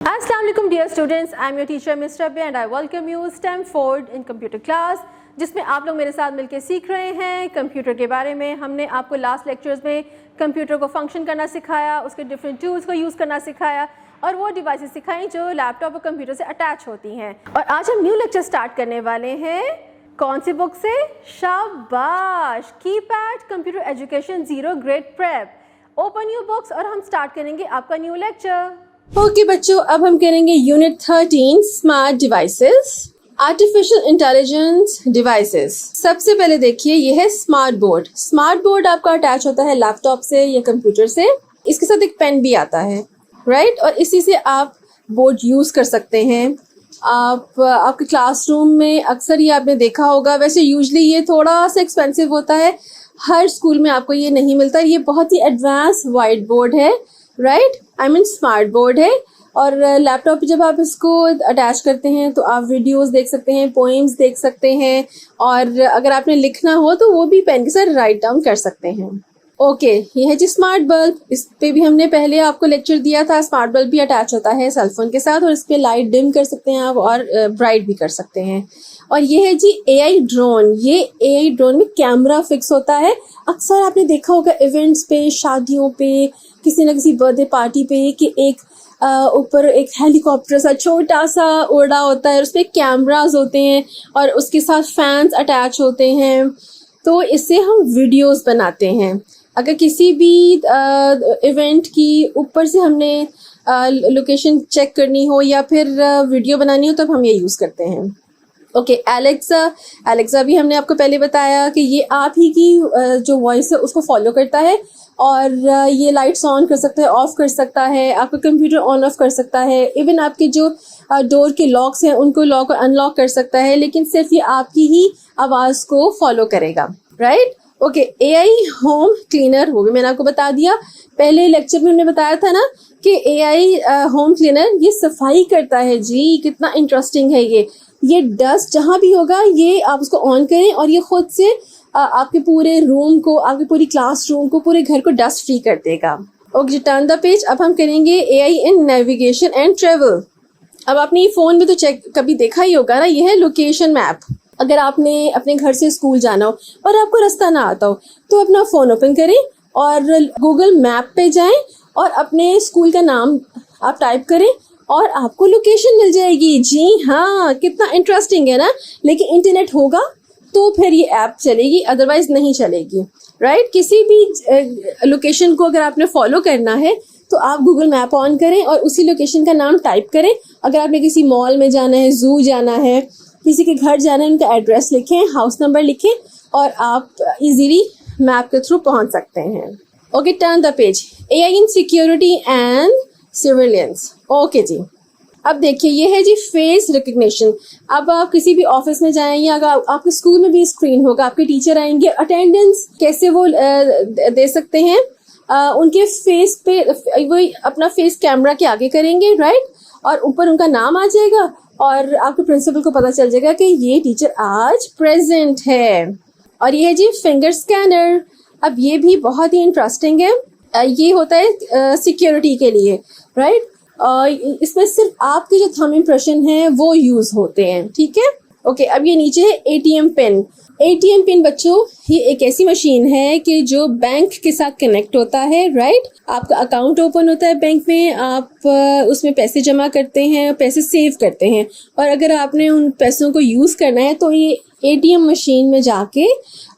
Assalamu alaikum dear students, I am your teacher Ms. Rabia and I welcome you Stanford in computer class, जिसमें आप लोग मेरे साथ मिलकर सीख रहे हैं कंप्यूटर के बारे में। हमने आपको लास्ट लेक्चर्स में कंप्यूटर को फंक्शन करना सिखाया, उसके डिफरेंट टूल्स को यूज़ करना सिखाया और वो डिवाइसेस सिखाई जो लैपटॉप और कंप्यूटर से अटैच होती हैं। और आज हम न्यू लेक्चर स्टार्ट करने वाले हैं कौन सी बुक से? शाबाश, keypad computer education zero grade prep. Open your books और हम स्टार्ट करेंगे आपका न्यू लेक्चर। ओके बच्चों, अब हम करेंगे unit 13 smart devices, artificial intelligence devices. सबसे पहले देखिए, ये है स्मार्ट बोर्ड। स्मार्ट बोर्ड आपका अटैच होता है लैपटॉप से या कंप्यूटर से। इसके साथ एक पेन भी आता है, राइट? और इसी से आप बोर्ड यूज कर सकते हैं। आपके क्लासरूम में अक्सर ये आपने देखा होगा। वैसे यूजली ये थोड़ा सा एक्सपेंसिव होता है, हर स्कूल में आपको ये नहीं मिलता। ये बहुत ही एडवांस वाइट बोर्ड है, right? I mean smart board है। और लैपटॉप पे जब आप इसको अटैच करते हैं तो आप वीडियोस देख सकते हैं, पोएम्स देख सकते हैं, और अगर आपने लिखना हो तो वो भी पेन के साथ राइट डाउन कर सकते हैं। ओके, ये है जी स्मार्ट बल्ब। इस पे भी हमने पहले आपको लेक्चर दिया था। स्मार्ट बल्ब भी अटैच होता है सेलफोन के साथ और इस पे लाइट डिम कर सकते हैं आप और ब्राइट भी कर सकते हैं। और ये है जी एआई ड्रोन। ये एआई ड्रोन में कैमरा फिक्स होता है। अक्सर आपने देखा होगा इवेंट्स पे, शादियों पे, किसी न किसी बर्थडे पार्टी पे कि एक ऊपर एक हेलीकॉप्टर सा छोटा सा उड़ा होता है, उस पर कैमराज होते हैं और उसके साथ फैंस अटैच होते हैं। तो इससे हम वीडियोस बनाते हैं। अगर किसी भी इवेंट की ऊपर से हमने लोकेशन चेक करनी हो या फिर वीडियो बनानी हो तब हम ये यूज़ करते हैं। ओके, एलेक्सा भी हमने आपको पहले बताया कि ये आप ही की जो वॉइस है उसको फॉलो करता है और ये लाइट्स ऑन कर सकता है, ऑफ कर सकता है, आपका कंप्यूटर ऑन ऑफ कर सकता है, इवन आपके जो डोर के लॉक्स हैं उनको लॉक और अनलॉक कर सकता है, लेकिन सिर्फ ये आपकी ही आवाज़ को फॉलो करेगा, right? Okay, AI home cleaner, वो भी मैंने आपको बता दिया। पहले लेक्चर में हमने बताया था ना कि एआई होम क्लीनर ये सफाई करता है जी। कितना इंटरेस्टिंग है ये डस्ट जहाँ भी होगा ये आप उसको ऑन करें और ये खुद से आपके पूरे रूम को, आपके पूरी क्लास रूम को, पूरे घर को डस्ट फ्री कर देगा। Okay, turn the page. अब हम करेंगे AI in navigation and travel. अब आपने फ़ोन में तो चेक कभी देखा ही होगा ना, ये है लोकेशन मैप। अगर आपने अपने घर से स्कूल जाना हो और आपको रास्ता ना आता हो तो अपना फ़ोन ओपन करें और गूगल मैप पे जाएं और अपने स्कूल का नाम आप टाइप करें और आपको लोकेशन मिल जाएगी। जी हाँ, कितना इंटरेस्टिंग है ना। लेकिन इंटरनेट होगा तो फिर ये ऐप चलेगी, अदरवाइज नहीं चलेगी, राइट? किसी भी लोकेशन को अगर आपने फॉलो करना है तो आप गूगल मैप ऑन करें और उसी लोकेशन का नाम टाइप करें। अगर आपने किसी मॉल में जाना है, जू जाना है, किसी के घर जाना है, उनका एड्रेस लिखें, हाउस नंबर लिखें और आप इजीली मैप के थ्रू पहुंच सकते हैं। Okay, turn the page. AI in security and surveillance. Okay जी, अब देखिए ये है जी फेस रिकग्निशन। अब आप किसी भी ऑफिस में जाएं या अगर आपके स्कूल में भी स्क्रीन होगा, आपके टीचर आएंगे, अटेंडेंस कैसे वो दे सकते हैं, उनके फेस पे वो अपना फेस कैमरा के आगे करेंगे, राइट? और ऊपर उनका नाम आ जाएगा और आपके प्रिंसिपल को पता चल जाएगा कि ये टीचर आज प्रेजेंट है। और ये है जी फिंगर स्कैनर। अब ये भी बहुत ही इंटरेस्टिंग है। ये होता है सिक्योरिटी के लिए, राइट? इसमें सिर्फ आपके जो थंब इम्प्रेशन है वो यूज होते हैं, ठीक है? ओके, अब ये नीचे है एटीएम पिन। एटीएम पिन बच्चों, ये एक ऐसी मशीन है कि जो बैंक के साथ कनेक्ट होता है, राइट? आपका अकाउंट ओपन होता है बैंक में, आप उसमें पैसे जमा करते हैं, पैसे सेव करते हैं और अगर आपने उन पैसों को यूज़ करना है तो ये एटीएम मशीन में जाके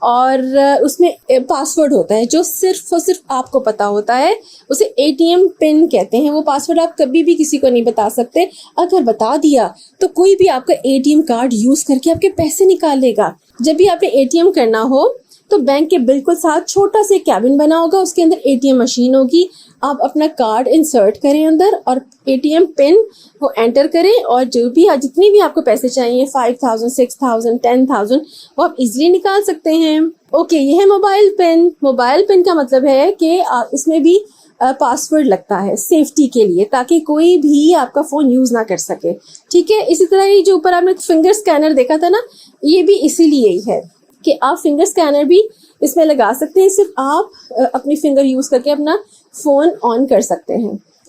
और उसमें पासवर्ड होता है जो सिर्फ और सिर्फ आपको पता होता है। उसे एटीएम पिन कहते हैं। वो पासवर्ड आप कभी भी किसी को नहीं बता सकते। अगर बता दिया तो कोई भी आपका एटीएम कार्ड यूज़ करके आपके पैसे निकालेगा। जब भी आपने एटीएम करना हो तो बैंक के बिल्कुल साथ छोटा सा कैबिन बना होगा, उसके अंदर एटीएम मशीन होगी। आप अपना कार्ड इंसर्ट करें अंदर और एटीएम पिन वो एंटर करें और जो भी जितनी भी आपको पैसे चाहिए 5000, 6000, 10000 वो आप इजीली निकाल सकते हैं। ओके, ये है मोबाइल पिन। मोबाइल पिन का मतलब है कि इसमें भी पासवर्ड लगता है सेफ्टी के लिए, ताकि कोई भी आपका फ़ोन यूज़ ना कर सके, ठीक है? इसी तरह ही जो ऊपर आपने फिंगर स्कैनर देखा था ना, ये भी इसीलिए ही है कि आप फिंगर स्कैनर भी इसमें लगा सकते हैं। सिर्फ आप अपनी फिंगर यूज़ करके अपना फ़ोन ऑन कर सकते हैं।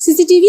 CCTV